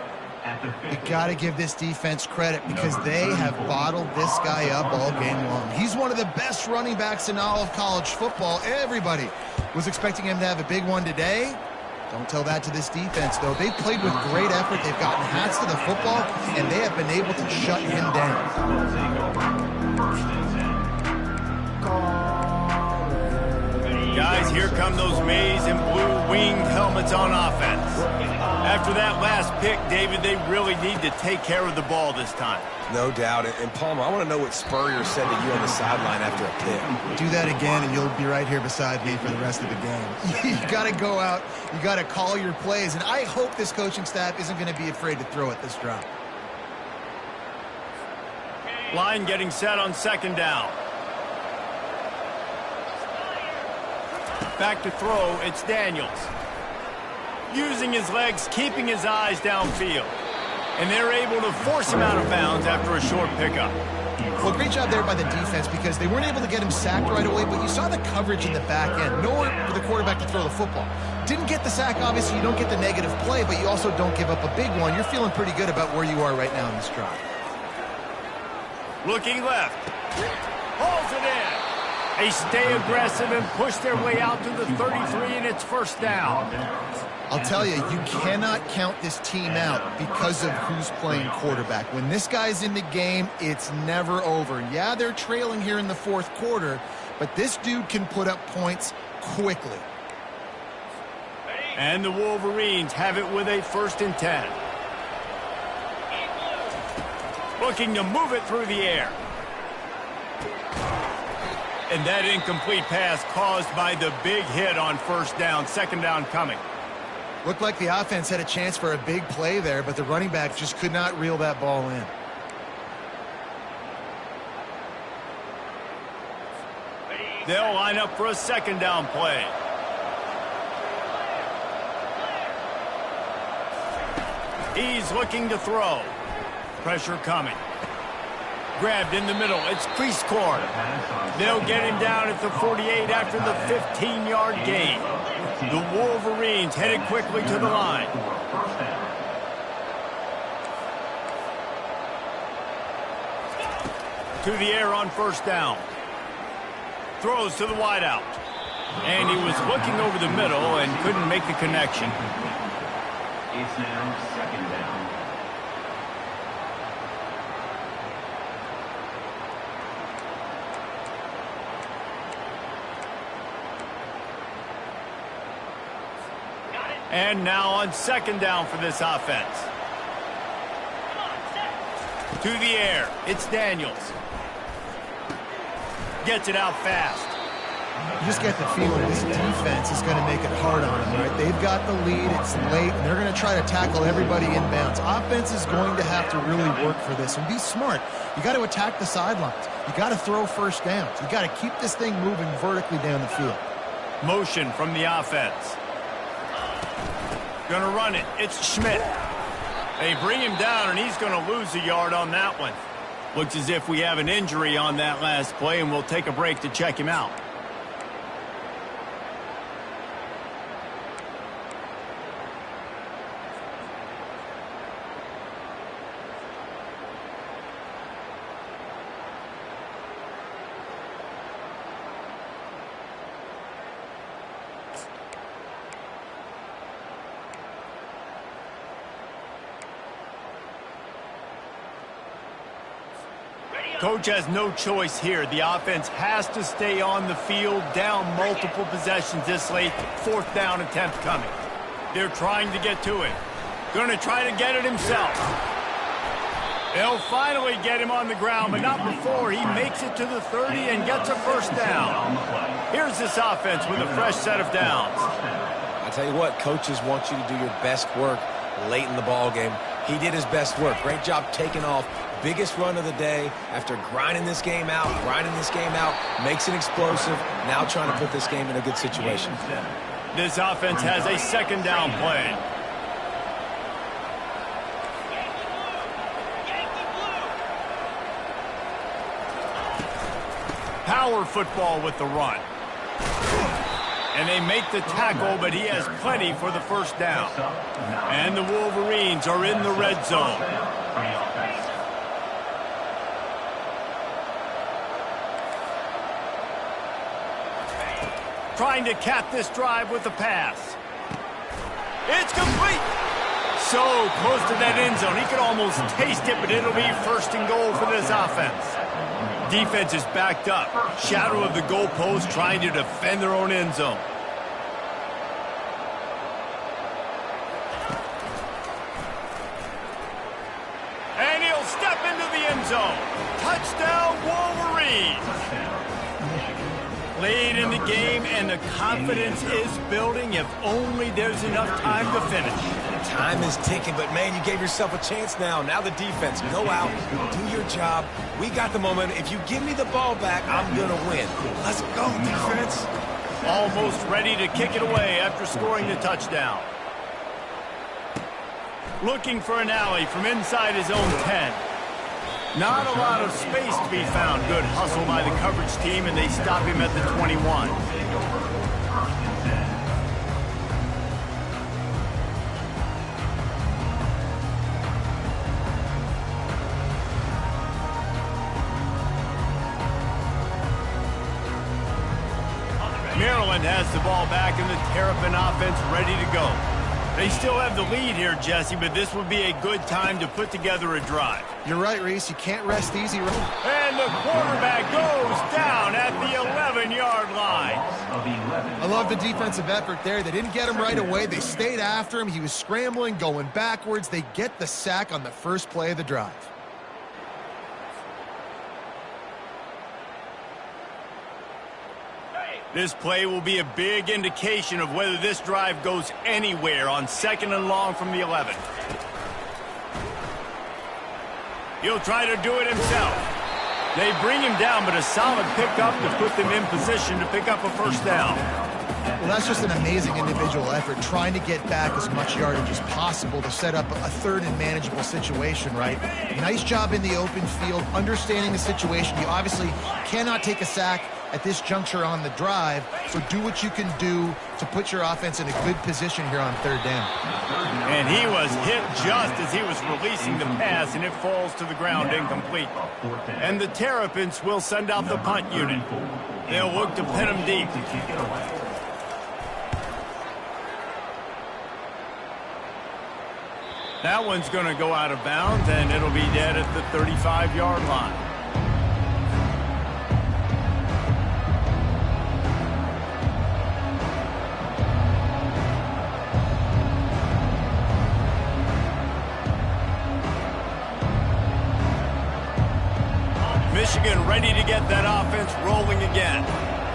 C: You got to give this defense credit because they have bottled this guy up all game long. He's one of the best running backs in all of college football. Everybody was expecting him to have a big one today. Don't tell that to this defense, though. They've played with great effort. They've gotten hats to the football, and they have been able to shut him down.
A: Guys, here come those maize and blue winged helmets on offense. After that last pick, David, they really need to take care of the ball this time.
B: No doubt. And Palmer, I want to know what Spurrier said to you on the sideline after a pick.
C: Do that again, and you'll be right here beside me for the rest of the game. You got to go out. You got to call your plays, and I hope this coaching staff isn't going to be afraid to throw it this drive.
A: Line getting set on second down. Back to throw, it's Daniels. Using his legs, keeping his eyes downfield. And they're able to force him out of bounds after a short pickup.
C: Well, great job there by the defense because they weren't able to get him sacked right away, but you saw the coverage in the back end. Nowhere for the quarterback to throw the football. Didn't get the sack, obviously. You don't get the negative play, but you also don't give up a big one. You're feeling pretty good about where you are right now in this drive.
A: Looking left. Hauls it in. They stay aggressive and push their way out to the 33, and it's first down.
C: I'll tell you, you cannot count this team out because of who's playing quarterback. When this guy's in the game, it's never over. Yeah, they're trailing here in the fourth quarter, but this dude can put up points quickly.
A: And the Wolverines have it with a 1st and 10. Looking to move it through the air. And that incomplete pass caused by the big hit on first down. Second down coming.
C: Looked like the offense had a chance for a big play there, but the running back just could not reel that ball in.
A: They'll line up for a second down play. He's looking to throw. Pressure coming. Grabbed in the middle. It's Creascourt. They'll get him down at the 48 after the 15-yard gain. The Wolverines headed quickly to the line. To the air on first down. Throws to the wideout. And he was looking over the middle and couldn't make the connection.
D: It's now second down.
A: And now on second down for this offense. To the air, it's Daniels. Gets it out fast.
C: You just get the feeling this defense is going to make it hard on them, right? They've got the lead, it's late, and they're going to try to tackle everybody inbounds. Offense is going to have to really work for this and be smart. You got to attack the sidelines. You got to throw first downs. You got to keep this thing moving vertically down the field.
A: Motion from the offense. Gonna run it. It's Schmidt. They bring him down, and he's going to lose a yard on that one. Looks as if we have an injury on that last play, and we'll take a break to check him out. Coach has no choice here. The offense has to stay on the field, down multiple possessions this late. Fourth down attempt coming. They're trying to get to it. Going to try to get it himself. They'll finally get him on the ground, but not before he makes it to the 30 and gets a first down. Here's this offense with a fresh set of downs.
B: I tell you what, coaches want you to do your best work late in the ball game. He did his best work. Great job taking off. Biggest run of the day after grinding this game out, makes it explosive, now trying to put this game in a good situation.
A: This offense has a second down play. Power football with the run. And they make the tackle, but he has plenty for the first down. And the Wolverines are in the red zone. Trying to cap this drive with the pass. It's complete. So close to that end zone. He could almost taste it, but it'll be first and goal for this offense. Defense is backed up. Shadow of the goalpost, trying to defend their own end zone. And he'll step into the end zone. Touchdown, Wolverines. Lead in the game, and the confidence is building if only there's enough time to finish.
B: Time is ticking, but, man, you gave yourself a chance now. Now the defense, go out, do your job. We got the momentum. If you give me the ball back, I'm going to win. Let's go, defense.
A: Almost ready to kick it away after scoring the touchdown. Looking for an alley from inside his own 10. Not a lot of space to be found. Good hustle by the coverage team, and they stop him at the 21. Maryland has the ball back, and the Terrapin offense ready to go. They still have the lead here, Jesse, but this would be a good time to put together a drive.
C: You're right, Reese. You can't rest easy.
A: And the quarterback goes down at the 11-yard line.
C: I love the defensive effort there. They didn't get him right away. They stayed after him. He was scrambling, going backwards. They get the sack on the first play of the drive.
A: This play will be a big indication of whether this drive goes anywhere on second and long from the 11. He'll try to do it himself. They bring him down, but a solid pickup to put them in position to pick up a first down.
C: Well, that's just an amazing individual effort, trying to get back as much yardage as possible to set up a third and manageable situation, right? Nice job in the open field, understanding the situation. You obviously cannot take a sack at this juncture on the drive, so do what you can do to put your offense in a good position here on third down.
A: And he was hit just as he was releasing the pass, and it falls to the ground incomplete. And the Terrapins will send out the punt unit. They'll look to pin him deep. That one's going to go out of bounds, and it'll be dead at the 35-yard line. Michigan ready to get that offense rolling again.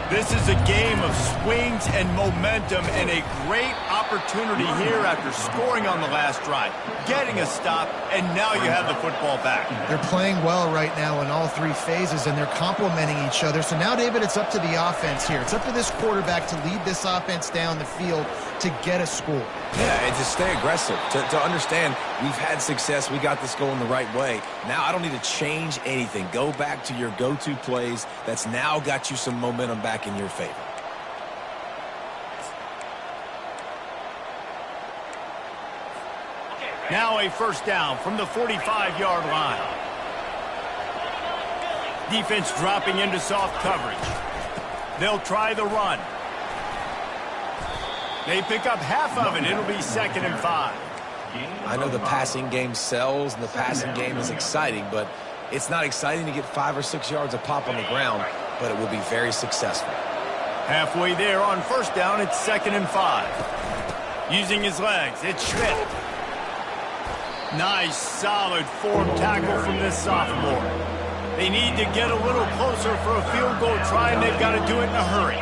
A: This is a game of swings and momentum and a great opportunity here after scoring on the last drive, getting a stop, and now you have the football back.
C: They're playing well right now in all three phases, and they're complementing each other. So now, David, it's up to the offense here. It's up to this quarterback to lead this offense down the field to get a score.
B: Yeah, and to stay aggressive, to understand we've had success, we got this going the right way. Now I don't need to change anything. Go back to your go-to plays. That's now got you some momentum back in your favor.
A: Now a first down from the 45-yard line. Defense dropping into soft coverage. They'll try the run. They pick up half of it. It'll be 2nd and 5.
B: I know the passing game sells and the passing game is exciting, but it's not exciting to get 5 or 6 yards a pop on the ground, but it will be very successful.
A: Halfway there on first down, it's 2nd and 5. Using his legs, it's Schmidt. Nice, solid form tackle from this sophomore. They need to get a little closer for a field goal try, and they've got to do it in a hurry.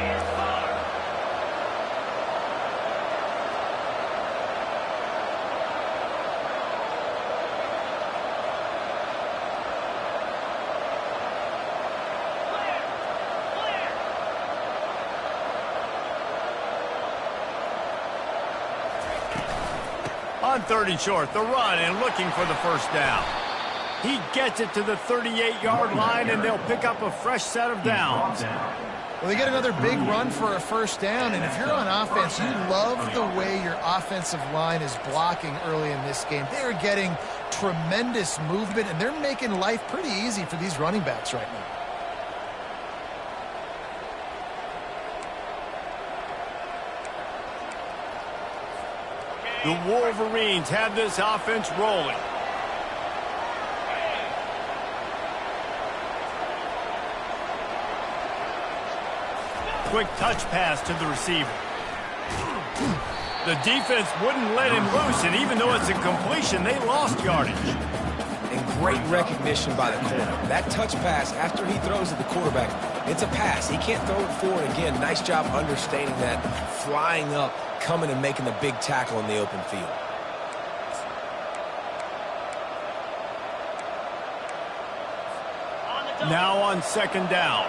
A: On 3rd and short, the run and looking for the first down. He gets it to the 38-yard line, and they'll pick up a fresh set of downs.
C: Well, they get another big run for a first down, and if you're on offense, you love the way your offensive line is blocking early in this game. They are getting tremendous movement, and they're making life pretty easy for these running backs right now.
A: The Wolverines have this offense rolling. Quick touch pass to the receiver. The defense wouldn't let him loose, and even though it's a completion, they lost yardage.
B: And great recognition by the corner. That touch pass after he throws at the quarterback, it's a pass. He can't throw it forward again. Nice job understanding that, flying up, coming and making the big tackle in the open field.
A: Now on 2nd down.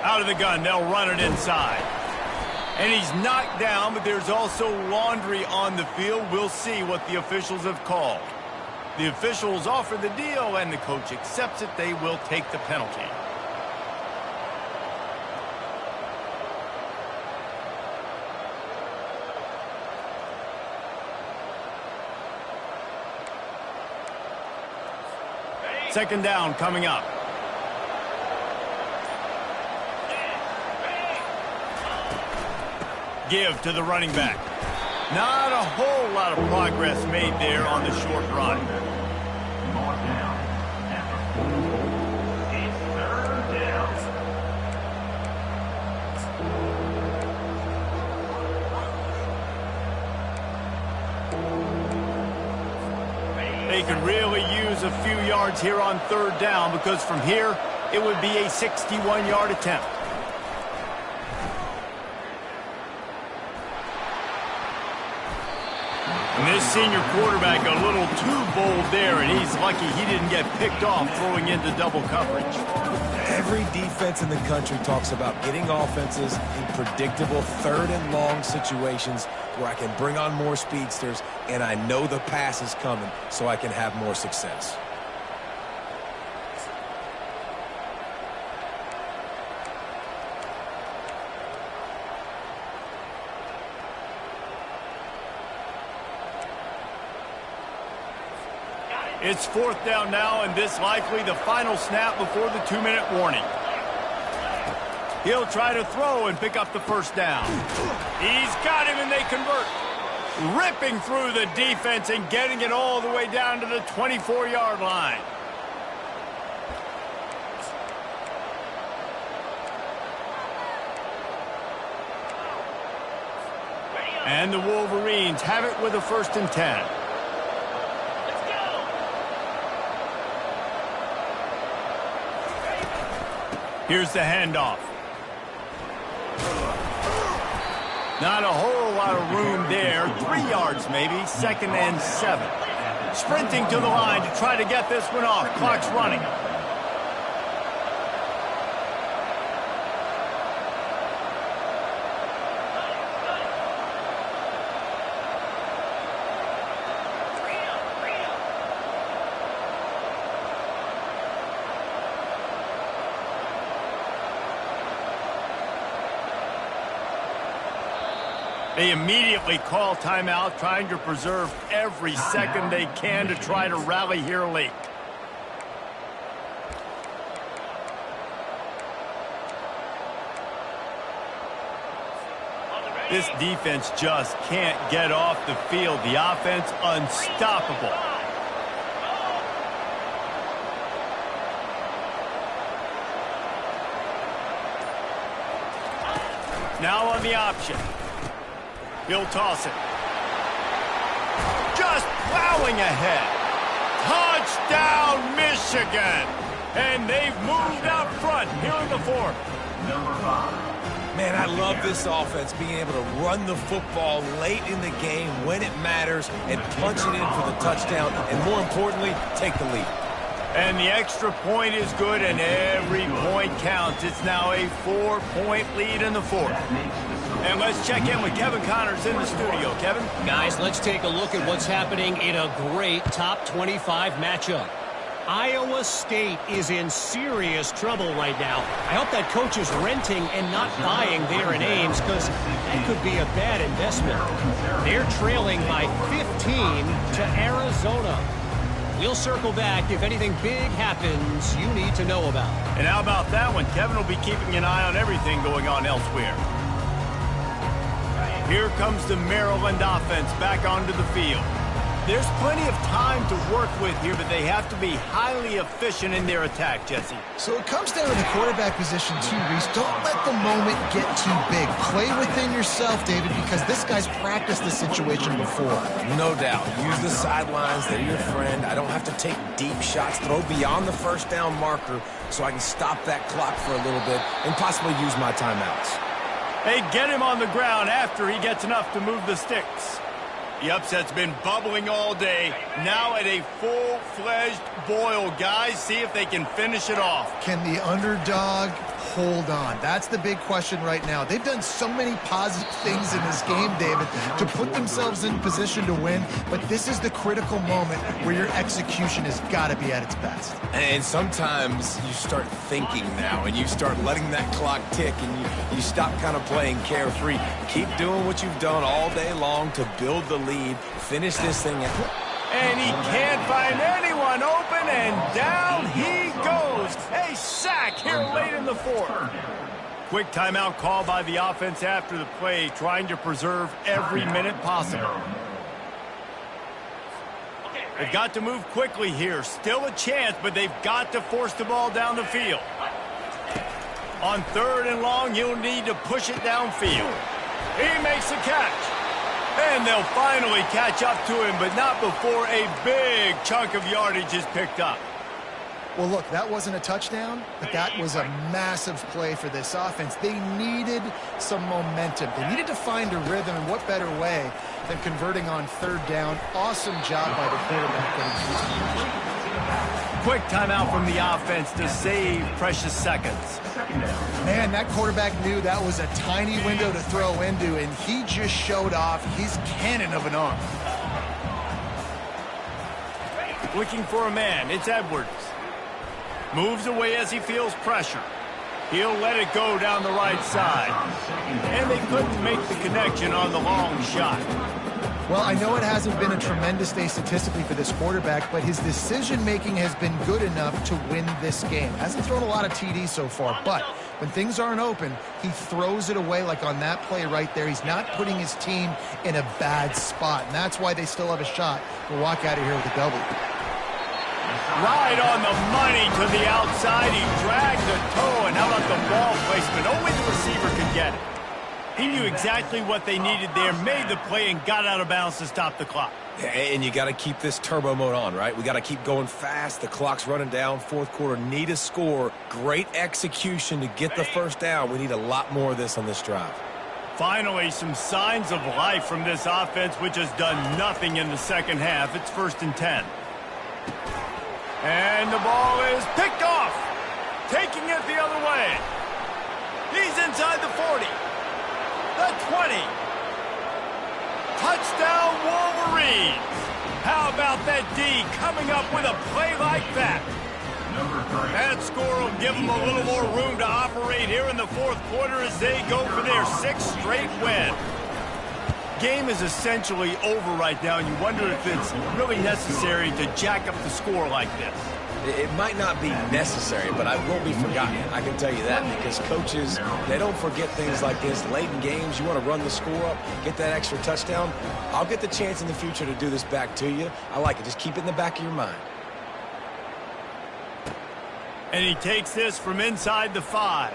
A: Out of the gun, they'll run it inside. And he's knocked down, but there's also laundry on the field. We'll see what the officials have called. The officials offer the deal, and the coach accepts it. They will take the penalty. Second down coming up. Give to the running back. Not a whole lot of progress made there on the short run.
D: Mark down at the 4. It's 3rd down.
A: They could really use a few yards here on 3rd down, because from here, it would be a 61-yard attempt. And this senior quarterback a little too bold there, and he's lucky he didn't get picked off throwing into double coverage.
B: Every defense in the country talks about getting offenses in predictable 3rd and long situations where I can bring on more speedsters and I know the pass is coming so I can have more success.
A: It's 4th down now, and this likely the final snap before the 2-minute warning. He'll try to throw and pick up the first down. He's got him, and they convert. Ripping through the defense and getting it all the way down to the 24-yard line. And the Wolverines have it with a 1st and 10. Here's the handoff. Not a whole lot of room there. 3 yards maybe, 2nd and 7. Sprinting to the line to try to get this one off. Clock's running. They immediately call timeout, trying to preserve every second they can to try to rally here late. This defense just can't get off the field. The offense unstoppable. Now on the option. He'll toss it. Just plowing ahead. Touchdown, Michigan. And they've moved out front here in the 4th.
D: Number 5.
B: Man, I love this offense, being able to run the football late in the game when it matters and punch it in for the touchdown, and more importantly, take the lead.
A: And the extra point is good, and every point counts. It's now a 4-point lead in the 4th. And let's check in with Kevin Connors in the studio. Kevin?
E: Guys, let's take a look at what's happening in a great top 25 matchup. Iowa State is in serious trouble right now. I hope that coach is renting and not buying there in Ames, because that could be a bad investment. They're trailing by 15 to Arizona. We'll circle back if anything big happens you need to know about.
A: And how about that one? Kevin will be keeping an eye on everything going on elsewhere. Here comes the Maryland offense back onto the field. There's plenty of time to work with here, but they have to be highly efficient in their attack, Jesse.
C: So it comes down to the quarterback position too, Reese. Don't let the moment get too big. Play within yourself, David, because this guy's practiced this situation before.
B: No doubt. Use the sidelines. They're your friend. I don't have to take deep shots. Throw beyond the first down marker so I can stop that clock for a little bit and possibly use my timeouts.
A: Hey, get him on the ground after he gets enough to move the sticks. The upset's been bubbling all day. Now at a full-fledged boil. Guys, see if they can finish it off.
C: Can the underdog hold on? That's the big question right now. They've done so many positive things in this game, David, to put themselves in position to win, but this is the critical moment where your execution has got to be at its best.
B: And sometimes you start thinking now, and you start letting that clock tick, and you stop kind of playing carefree. Keep doing what you've done all day long to build the lead, finish this thing out.
A: And he can't find anyone open, and down he goes. A sack here late in the 4th. Quick timeout call by the offense after the play, trying to preserve every minute possible. They've got to move quickly here. Still a chance, but they've got to force the ball down the field. On 3rd and long, he'll need to push it downfield. He makes the catch. And they'll finally catch up to him, but not before a big chunk of yardage is picked up.
C: Well, look, that wasn't a touchdown, but that was a massive play for this offense. They needed some momentum. They needed to find a rhythm, and what better way than converting on 3rd down. Awesome job by the quarterback getting through to the end.
A: Quick timeout from the offense to save precious seconds.
C: Man, that quarterback knew that was a tiny window to throw into, and he just showed off his cannon of an arm.
A: Looking for a man. It's Edwards. Moves away as he feels pressure. He'll let it go down the right side. And they couldn't make the connection on the long shot.
C: Well, I know it hasn't been a tremendous day statistically for this quarterback, but his decision-making has been good enough to win this game. Hasn't thrown a lot of TDs so far, but when things aren't open, he throws it away like on that play right there. He's not putting his team in a bad spot, and that's why they still have a shot to walk out of here with a W.
A: Right on the money to the outside. He dragged the toe, and how about the ball placement? Only the receiver could get it. He knew exactly what they needed there, made the play, and got out of bounds to stop the clock.
B: And you got to keep this turbo mode on, right? We got to keep going fast. The clock's running down. Fourth quarter, need a score. Great execution to get the first down. We need a lot more of this on this drive.
A: Finally, some signs of life from this offense, which has done nothing in the second half. It's 1st and 10. And the ball is picked off. Taking it the other way. He's inside the 40. The 20. Touchdown, Wolverines. How about that D coming up with a play like that? That score will give them a little more room to operate here in the fourth quarter as they go for their 6th straight win. Game is essentially over right now, and you wonder if it's really necessary to jack up the score like this.
B: It might not be necessary, but I won't be forgotten. I can tell you that, because coaches, they don't forget things like this. Late in games, you want to run the score up, get that extra touchdown. I'll get the chance in the future to do this back to you. I like it. Just keep it in the back of your mind.
A: And he takes this from inside the 5.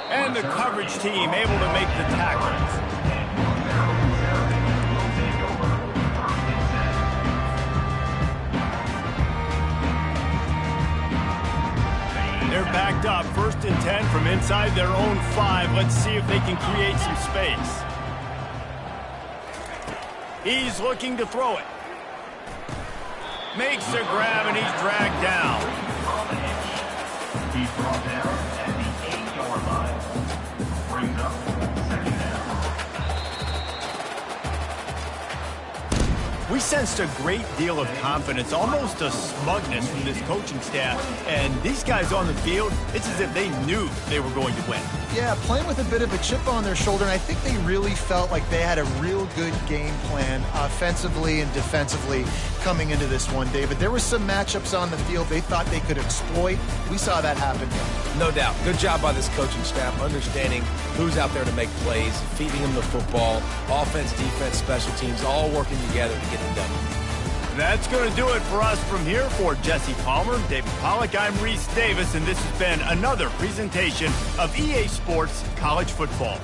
A: And the coverage team able to make the tackles. They're backed up, 1st and 10 from inside their own 5. Let's see if they can create some space. He's looking to throw it. Makes a grab, and he's dragged down.
D: He's brought down at the 8-yard line. Brings up 2nd down.
A: We sensed a great deal of confidence, almost a smugness from this coaching staff. And these guys on the field, it's as if they knew they were going to win.
C: Yeah, playing with a bit of a chip on their shoulder, and I think they really felt like they had a real good game plan offensively and defensively coming into this one, David. There were some matchups on the field they thought they could exploit. We saw that happen here.
B: No doubt. Good job by this coaching staff, understanding who's out there to make plays, feeding them the football, offense, defense, special teams, all working together to get it done.
A: That's going to do it for us from here. For Jesse Palmer, David Pollack, I'm Reese Davis, and this has been another presentation of EA Sports College Football.